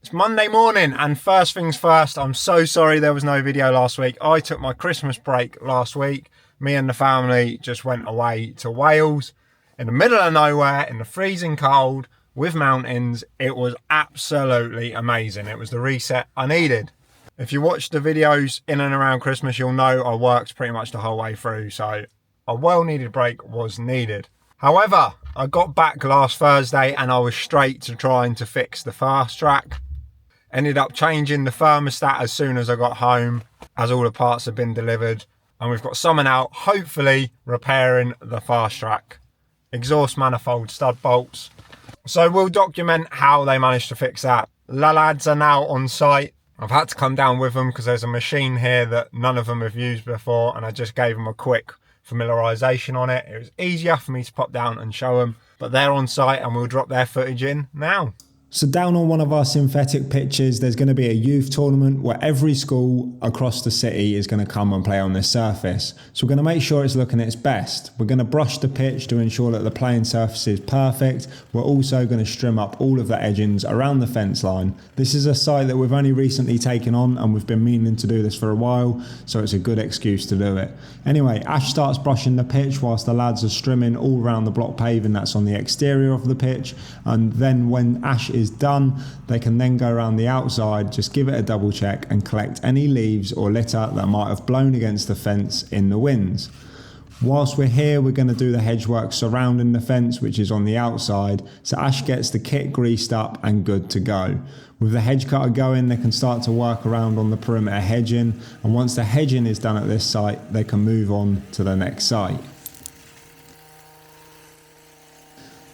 It's Monday morning, and first things first, I'm so sorry there was no video last week. I took my Christmas break last week. Me and the family just went away to Wales in the middle of nowhere in the freezing cold with mountains. It was absolutely amazing. It was the reset I needed. If you watched the videos in and around Christmas, you'll know I worked pretty much the whole way through, so a well-needed break was needed. However, I got back last Thursday and I was straight to trying to fix the Fastrac. Ended up changing the thermostat as soon as I got home, as all the parts have been delivered, and we've got someone out hopefully repairing the Fastrac exhaust manifold stud bolts. So we'll document how they managed to fix that. The lads are now on site. I've had to come down with them because there's a machine here that none of them have used before, and I just gave them a quick familiarisation on it. It was easier for me to pop down and show them, but they're on site and we'll drop their footage in now. So down on one of our synthetic pitches, there's going to be a youth tournament where every school across the city is going to come and play on this surface. So we're going to make sure it's looking its best. We're going to brush the pitch to ensure that the playing surface is perfect. We're also going to trim up all of the edgings around the fence line. This is a site that we've only recently taken on and we've been meaning to do this for a while, so it's a good excuse to do it. Anyway, Ash starts brushing the pitch whilst the lads are strimming all around the block paving that's on the exterior of the pitch, and then when Ash is done, they can then go around the outside, just give it a double check and collect any leaves or litter that might have blown against the fence in the winds. Whilst we're here, we're going to do the hedge work surrounding the fence, which is on the outside, so Ash gets the kit greased up and good to go. With the hedge cutter going, they can start to work around on the perimeter hedging, and once the hedging is done at this site, they can move on to the next site.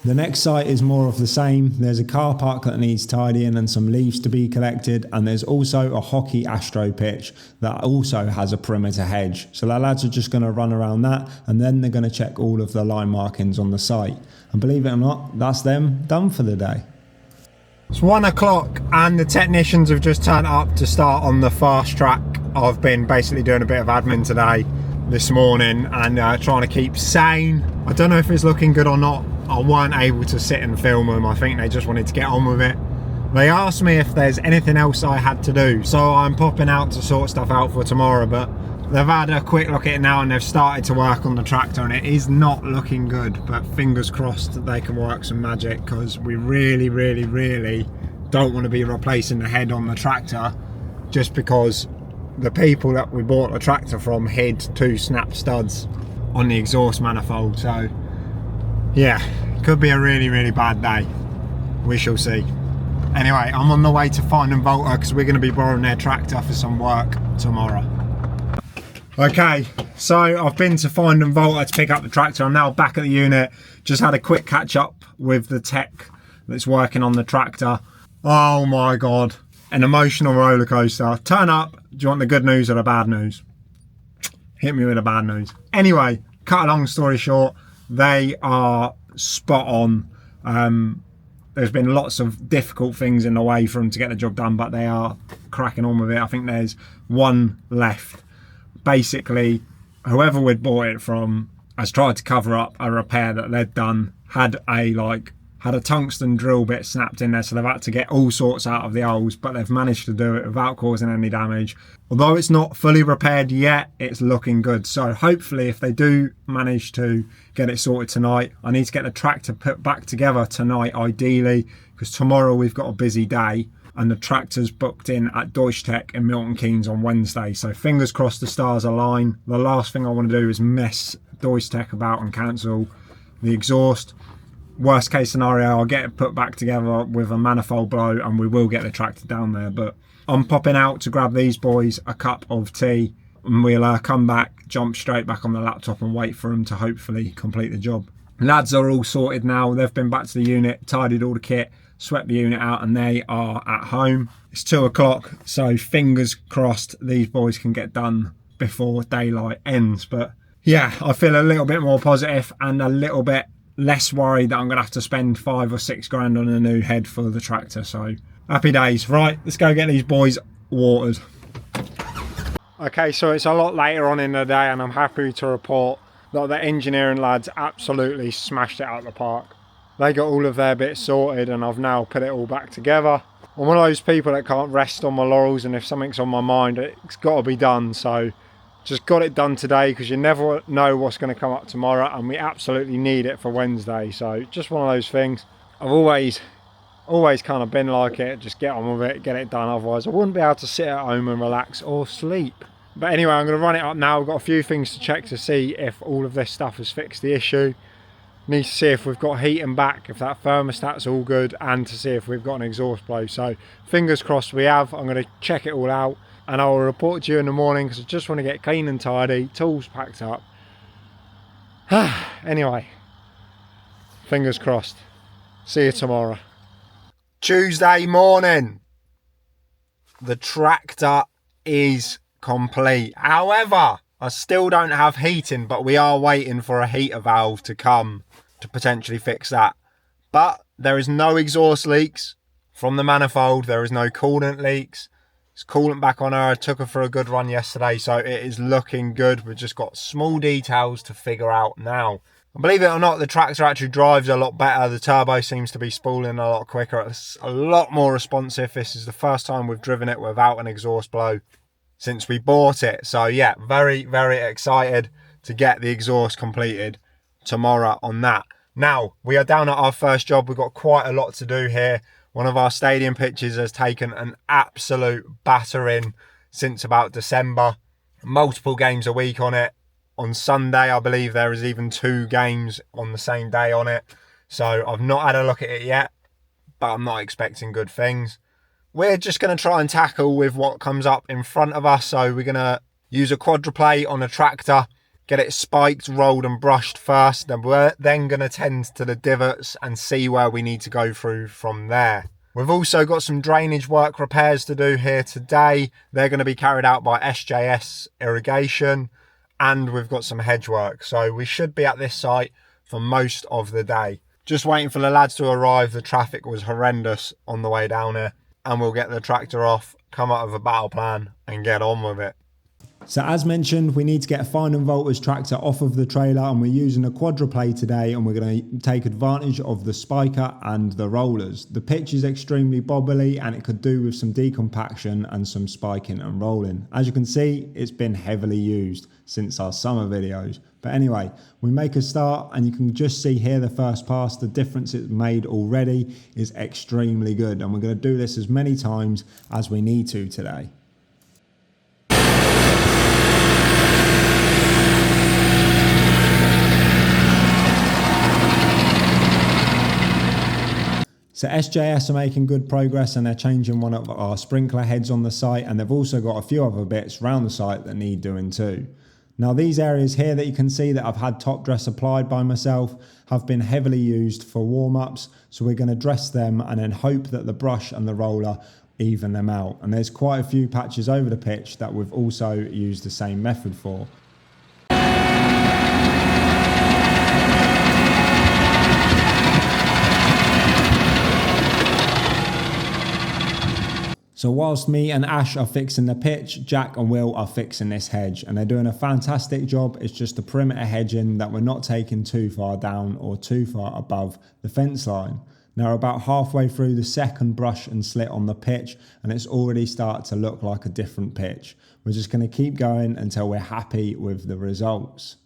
The next site is more of the same. There's a car park that needs tidying and some leaves to be collected, and there's also a hockey astro pitch that also has a perimeter hedge. So the lads are just going to run around that, and then they're going to check all of the line markings on the site. And believe it or not, that's them done for the day. It's 1 o'clock and the technicians have just turned up to start on the Fastrac. I've been basically doing a bit of admin today, this morning, and trying to keep sane. I don't know if it's looking good or not. I weren't able to sit and film them. I think they just wanted to get on with it. They asked me if there's anything else I had to do, so I'm popping out to sort stuff out for tomorrow, but they've had a quick look at it now and they've started to work on the tractor, and it is not looking good, but fingers crossed that they can work some magic, because we really don't want to be replacing the head on the tractor just because the people that we bought the tractor from hid 2 snap studs on the exhaust manifold. So yeah, could be a really bad day. We shall see. Anyway, I'm on the way to Finding Volta because we're going to be borrowing their tractor for some work tomorrow. Okay, so I've been to Finding Volta to pick up the tractor. I'm now back at the unit. Just had a quick catch up with the tech that's working on the tractor. Oh my God, an emotional roller coaster. Turn up. Do you want the good news or the bad news? Hit me with the bad news. Anyway, cut a long story short, they are spot on. There's been lots of difficult things in the way for them to get the job done, but they are cracking on with it. I think there's one left. Basically, whoever we'd bought it from has tried to cover up a repair that they'd done, had a tungsten drill bit snapped in there, so they've had to get all sorts out of the holes, but they've managed to do it without causing any damage. Although it's not fully repaired yet, it's looking good. So hopefully if they do manage to get it sorted tonight, I need to get the tractor put back together tonight ideally, because tomorrow we've got a busy day and the tractor's booked in at Deutschtech in Milton Keynes on Wednesday. So fingers crossed the stars align. The last thing I want to do is mess Deutschtech about and cancel the exhaust. Worst case scenario, I'll get it put back together with a manifold blow and we will get the tractor down there. But I'm popping out to grab these boys a cup of tea, and we'll come back, jump straight back on the laptop and wait for them to hopefully complete the job. Lads are all sorted now. They've been back to the unit, tidied all the kit, swept the unit out, and they are at home. It's 2 o'clock, so fingers crossed these boys can get done before daylight ends. But yeah, I feel a little bit more positive and a little bit less worried that I'm going to have to spend 5 or 6 grand on a new head for the tractor. So happy days. Right, let's go get these boys watered. Okay, so it's a lot later on in the day and I'm happy to report that the engineering lads absolutely smashed it out of the park. They got all of their bits sorted and I've now put it all back together. I'm one of those people that can't rest on my laurels, and if something's on my mind, it's got to be done. So just got it done today, because you never know what's going to come up tomorrow, and we absolutely need it for Wednesday. So just one of those things. I've always kind of been like it, just get on with it, get it done, otherwise I wouldn't be able to sit at home and relax or sleep. But anyway, I'm going to run it up now. I've got a few things to check to see if all of this stuff has fixed the issue. Need to see if we've got heating back, if that thermostat's all good, and to see if we've got an exhaust blow. So fingers crossed we have. I'm going to check it all out, and I will report to you in the morning, because I just want to get clean and tidy, tools packed up. Anyway, fingers crossed. See you tomorrow. Tuesday morning. The tractor is complete. However, I still don't have heating, but we are waiting for a heater valve to come to potentially fix that. But there is no exhaust leaks from the manifold. There is no coolant leaks. It's coolant back on her. I took her for a good run yesterday, so it is looking good. We've just got small details to figure out now. And believe it or not, the tractor actually drives a lot better. The turbo seems to be spooling a lot quicker. It's a lot more responsive. This is the first time we've driven it without an exhaust blow since we bought it. So yeah, very, very excited to get the exhaust completed tomorrow on that. Now, we are down at our first job. We've got quite a lot to do here. One of our stadium pitches has taken an absolute battering since about December. Multiple games a week on it. On Sunday, I believe there is even 2 games on the same day on it. So I've not had a look at it yet, but I'm not expecting good things. We're just going to try and tackle with what comes up in front of us. So we're going to use a quadruplate on a tractor, get it spiked, rolled and brushed first. Then we're then going to tend to the divots and see where we need to go through from there. We've also got some drainage work repairs to do here today. They're going to be carried out by SJS Irrigation, and we've got some hedge work. So we should be at this site for most of the day. Just waiting for the lads to arrive. The traffic was horrendous on the way down here, and we'll get the tractor off, come up with a battle plan and get on with it. So as mentioned, we need to get a fine and voltage tractor off of the trailer, and we're using a quadruplate today, and we're going to take advantage of the spiker and the rollers. The pitch is extremely bobbly, and it could do with some decompaction and some spiking and rolling. As you can see, it's been heavily used since our summer videos. But anyway, we make a start, and you can just see here the first pass. The difference it's made already is extremely good, and we're going to do this as many times as we need to today. So SJS are making good progress, and they're changing one of our sprinkler heads on the site, and they've also got a few other bits around the site that need doing too. Now these areas here that you can see that I've had top dress applied by myself have been heavily used for warm-ups, so we're going to dress them and then hope that the brush and the roller even them out. And there's quite a few patches over the pitch that we've also used the same method for. So whilst me and Ash are fixing the pitch, Jack and Will are fixing this hedge, and they're doing a fantastic job. It's just the perimeter hedging that we're not taking too far down or too far above the fence line. Now we're about halfway through the second brush and slit on the pitch, and it's already started to look like a different pitch. We're just going to keep going until we're happy with the results.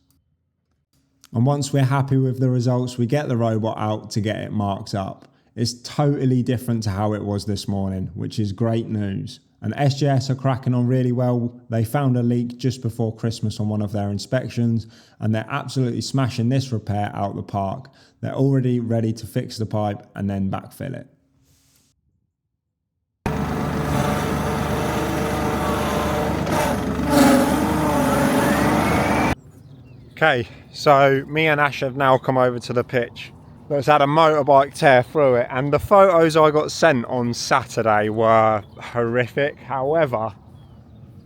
And once we're happy with the results, we get the robot out to get it marked up. It's totally different to how it was this morning, which is great news. And SJS are cracking on really well. They found a leak just before Christmas on one of their inspections, and they're absolutely smashing this repair out the park. They're already ready to fix the pipe and then backfill it. Okay, so me and Ash have now come over to the pitch that's had a motorbike tear through it, and the photos I got sent on Saturday were horrific. However,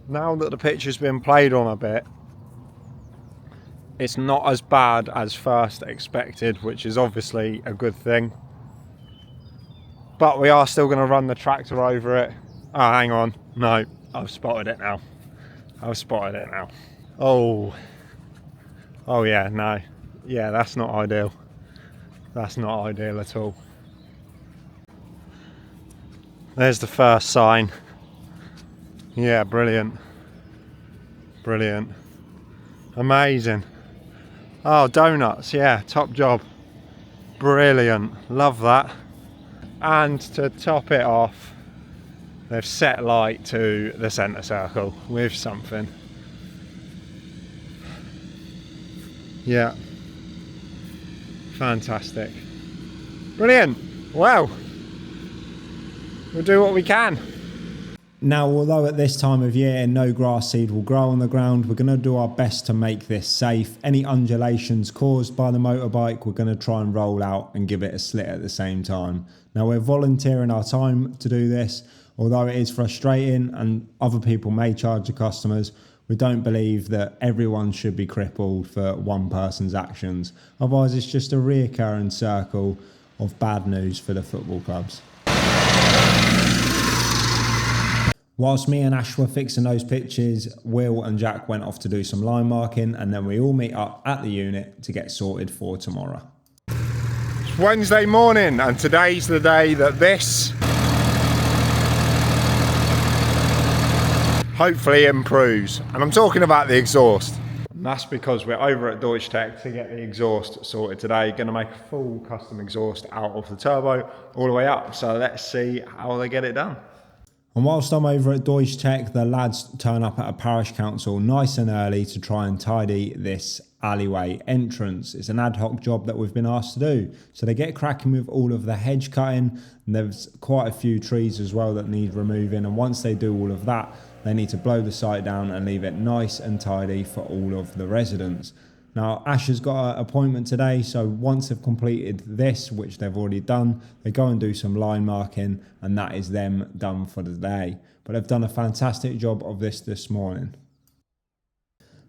now that the pitch has been played on a bit, it's not as bad as first expected, which is obviously a good thing. But we are still going to run the tractor over it. Oh, hang on. No, I've spotted it now. Oh yeah, no. Yeah, that's not ideal. That's not ideal at all. There's the first sign. Yeah, brilliant. Brilliant. Amazing. Oh, donuts, yeah, top job. Brilliant, love that. And to top it off, they've set light to the centre circle with something. Yeah. Fantastic. Brilliant. Wow. We'll do what we can. Now, although at this time of year no grass seed will grow on the ground, we're going to do our best to make this safe. Any undulations caused by the motorbike, we're going to try and roll out and give it a slit at the same time. Now, we're volunteering our time to do this, although it is frustrating and other people may charge the customers. We don't believe that everyone should be crippled for one person's actions. Otherwise, it's just a reoccurring circle of bad news for the football clubs. Whilst me and Ash were fixing those pitches, Will and Jack went off to do some line marking, and then we all meet up at the unit to get sorted for tomorrow. It's Wednesday morning, and today's the day that this hopefully improves. And I'm talking about the exhaust. And that's because we're over at Deutschtech to get the exhaust sorted today. Going to make a full custom exhaust out of the turbo all the way up. So let's see how they get it done. And whilst I'm over at Deutschtech, the lads turn up at a parish council nice and early to try and tidy this alleyway entrance. It's an ad hoc job that we've been asked to do. So they get cracking with all of the hedge cutting, and there's quite a few trees as well that need removing. And once they do all of that, they need to blow the site down and leave it nice and tidy for all of the residents. Now, Ash has got an appointment today, so once they've completed this, which they've already done, they go and do some line marking, and that is them done for the day. But they've done a fantastic job of this morning.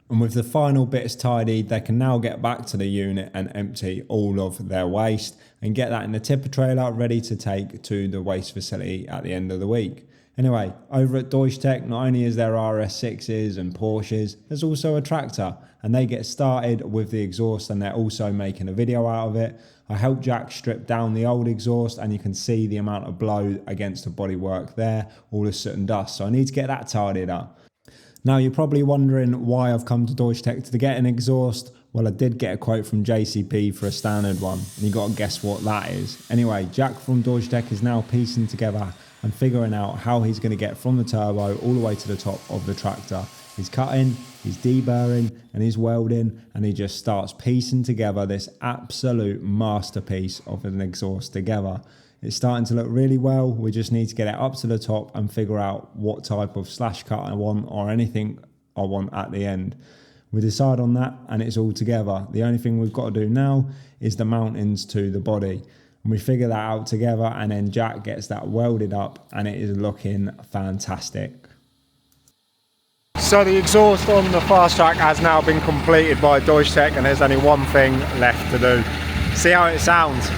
And with the final bits tidied, they can now get back to the unit and empty all of their waste and get that in the tipper trailer ready to take to the waste facility at the end of the week. Anyway, over at Deutschtech, not only is there RS6s and Porsches, there's also a tractor, and they get started with the exhaust, and they're also making a video out of it. I helped Jack strip down the old exhaust, and you can see the amount of blow against the bodywork there, all the soot and dust, so I need to get that tidied up. Now, you're probably wondering why I've come to Deutschtech to get an exhaust. Well, I did get a quote from JCB for a standard one, and you got to guess what that is. Anyway, Jack from Deutschtech is now piecing together and figuring out how he's going to get from the turbo all the way to the top of the tractor. He's cutting, he's deburring, and he's welding, and he just starts piecing together this absolute masterpiece of an exhaust together. It's starting to look really well. We just need to get it up to the top and figure out what type of slash cut I want or anything I want at the end. We decide on that and it's all together. The only thing we've got to do now is the mountings to the body. And we figure that out together, and then Jack gets that welded up, and it is looking fantastic. So the exhaust on the Fastrac has now been completed by Deutschtech, and there's only one thing left to do. See how it sounds.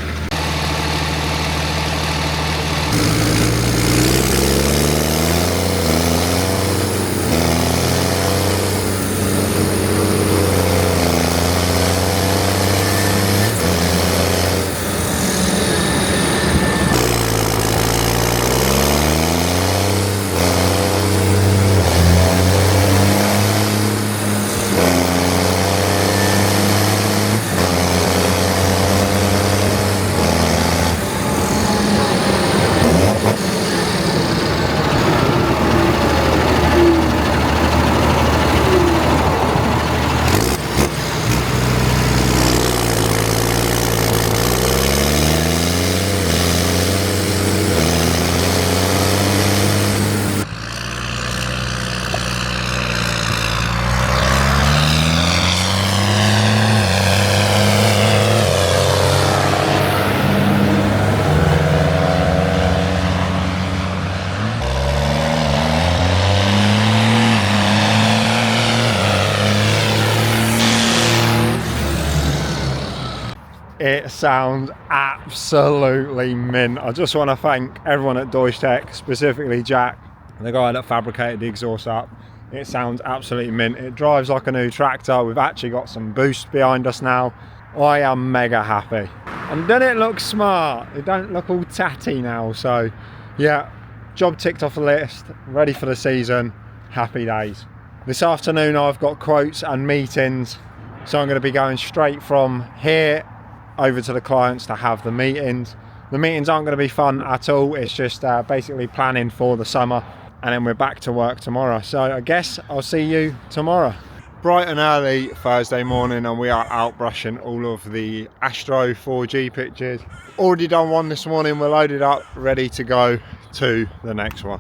It sounds absolutely mint. I just want to thank everyone at Deutschtech, specifically Jack, the guy that fabricated the exhaust up. It sounds absolutely mint. It drives like a new tractor. We've actually got some boost behind us now. I am mega happy. And doesn't it look smart? It don't look all tatty now. So yeah, job ticked off the list, ready for the season, happy days. This afternoon I've got quotes and meetings, so I'm going to be going straight from here over to the clients to have the meetings. The meetings aren't going to be fun at all, it's just basically planning for the summer, and then we're back to work tomorrow. So I guess I'll see you tomorrow. Bright and early Thursday morning, and we are out brushing all of the Astro 4G pitches. Already done one this morning, we're loaded up, ready to go to the next one.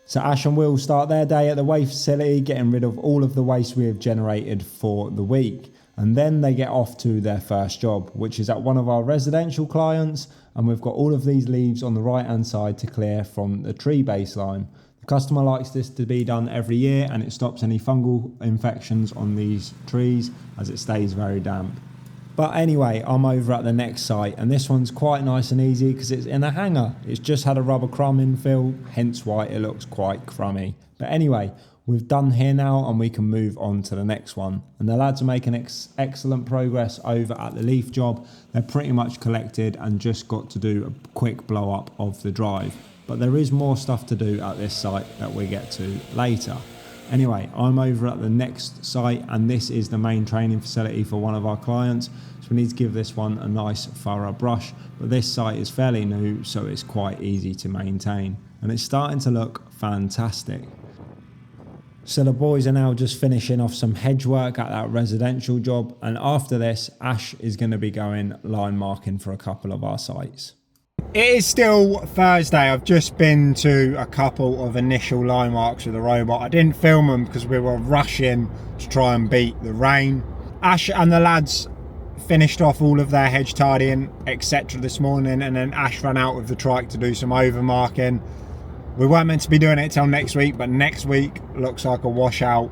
So Ash and Will start their day at the waste facility, getting rid of all of the waste we have generated for the week. And then they get off to their first job, which is at one of our residential clients. And we've got all of these leaves on the right hand side to clear from the tree baseline. The customer likes this to be done every year, and it stops any fungal infections on these trees as it stays very damp. But anyway, I'm over at the next site, and this one's quite nice and easy because it's in a hanger. It's just had a rubber crumb infill, hence why it looks quite crummy. But anyway, we've done here now, and we can move on to the next one. And the lads are making excellent progress over at the leaf job. They're pretty much collected and just got to do a quick blow up of the drive. But there is more stuff to do at this site that we get to later. Anyway, I'm over at the next site, and this is the main training facility for one of our clients. So we need to give this one a nice thorough brush, but this site is fairly new, so it's quite easy to maintain. And it's starting to look fantastic. So the boys are now just finishing off some hedge work at that residential job, and after this, Ash is going to be going line marking for a couple of our sites. It is still Thursday. I've just been to a couple of initial line marks with the robot. I didn't film them because we were rushing to try and beat the rain. Ash and the lads finished off all of their hedge tidying, etc. this morning, and then Ash ran out with the trike to do some overmarking. We weren't meant to be doing it till next week, but next week looks like a washout,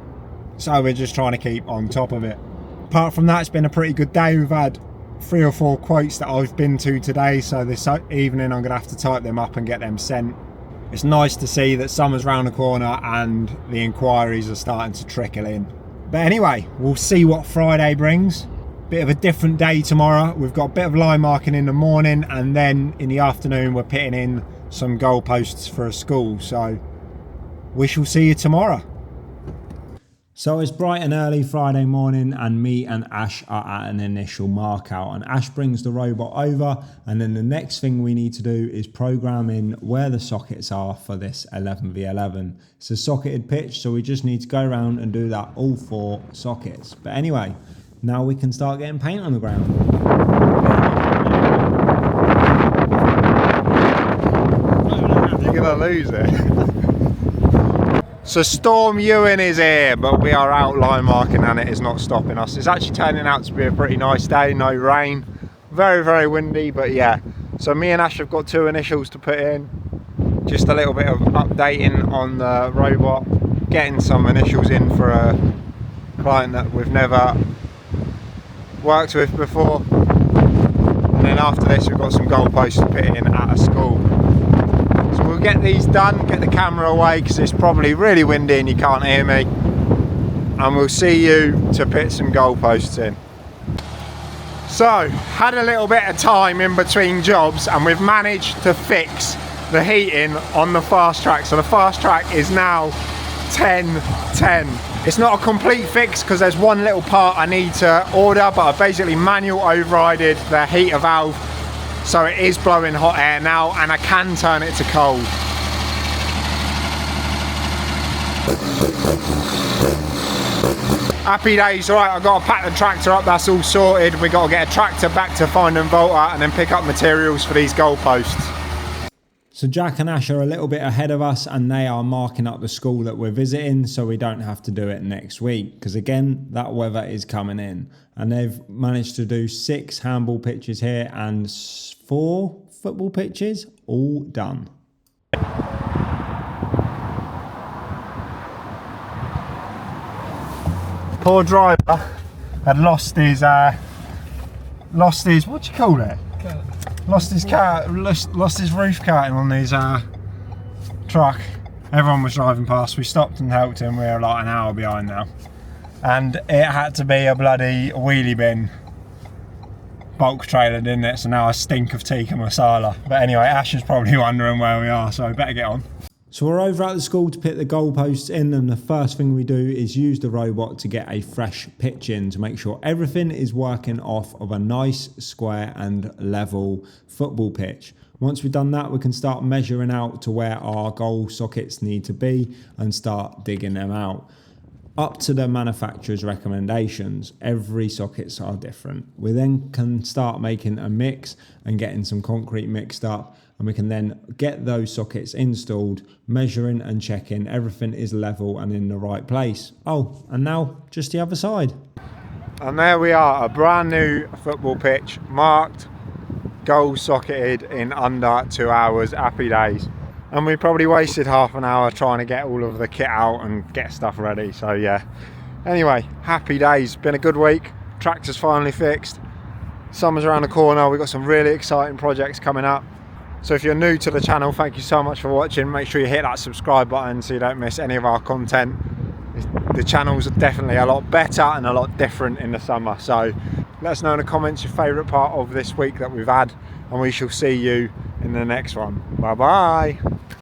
so we're just trying to keep on top of it. Apart from that, it's been a pretty good day. We've had 3 or 4 quotes that I've been to today, so this evening I'm gonna have to type them up and get them sent. It's nice to see that summer's round the corner and the inquiries are starting to trickle in. But anyway, we'll see what Friday brings. Bit of a different day tomorrow. We've got a bit of line marking in the morning, and then in the afternoon we're pitting in some goalposts for a school, so we shall see you tomorrow. So it's bright and early Friday morning, and me and Ash are at an initial mark out, and Ash brings the robot over, and then the next thing we need to do is program in where the sockets are for this 11v11. It's a socketed pitch, so we just need to go around and do that all 4 sockets. But anyway, now we can start getting paint on the ground. You're gonna lose it. So Storm Ewan is here, but we are out line marking and it is not stopping us. It's actually turning out to be a pretty nice day, no rain. Very, very windy, but yeah. So me and Ash have got 2 initials to put in. Just a little bit of updating on the robot. Getting some initials in for a client that we've never worked with before. And then after this we've got some goalposts to put in at a school. So we'll get these done, get the camera away because it's probably really windy and you can't hear me. And we'll see you to put some goalposts in. So, had a little bit of time in between jobs and we've managed to fix the heating on the Fastrac. So the Fastrac is now 1010. It's not a complete fix because there's one little part I need to order, but I basically manual overrided the heater valve. So it is blowing hot air now and I can turn it to cold. Happy days. Alright, I've got to pack the tractor up, that's all sorted. We've got to get a tractor back to Find and Volta and then pick up materials for these goalposts. So Jack and Ash are a little bit ahead of us and they are marking up the school that we're visiting so we don't have to do it next week because again that weather is coming in, and they've managed to do 6 handball pitches here and 4 football pitches all done. Poor driver had lost his what do you call it? Lost his roof curtain on his truck. Everyone was driving past. We stopped and helped him. We're like an hour behind now, and it had to be a bloody wheelie bin bulk trailer, didn't it? So now I stink of tikka masala. But anyway, Ash is probably wondering where we are, so I better get on. So we're over at the school to put the goalposts in, and the first thing we do is use the robot to get a fresh pitch in to make sure everything is working off of a nice square and level football pitch. Once we've done that, we can start measuring out to where our goal sockets need to be and start digging them out. Up to the manufacturer's recommendations, every sockets are different. We then can start making a mix and getting some concrete mixed up, and we can then get those sockets installed, measuring and checking everything is level and in the right place. Oh, and now just the other side. And there we are, a brand new football pitch, marked, goal socketed in under 2 hours. Happy days. And we probably wasted half an hour trying to get all of the kit out and get stuff ready. So yeah, anyway, happy days. Been a good week. Tractor's finally fixed. Summer's around the corner. We've got some really exciting projects coming up. So if you're new to the channel, thank you so much for watching. Make sure you hit that subscribe button so you don't miss any of our content. The channel's definitely a lot better and a lot different in the summer. So let us know in the comments your favourite part of this week that we've had, and we shall see you in the next one. Bye bye.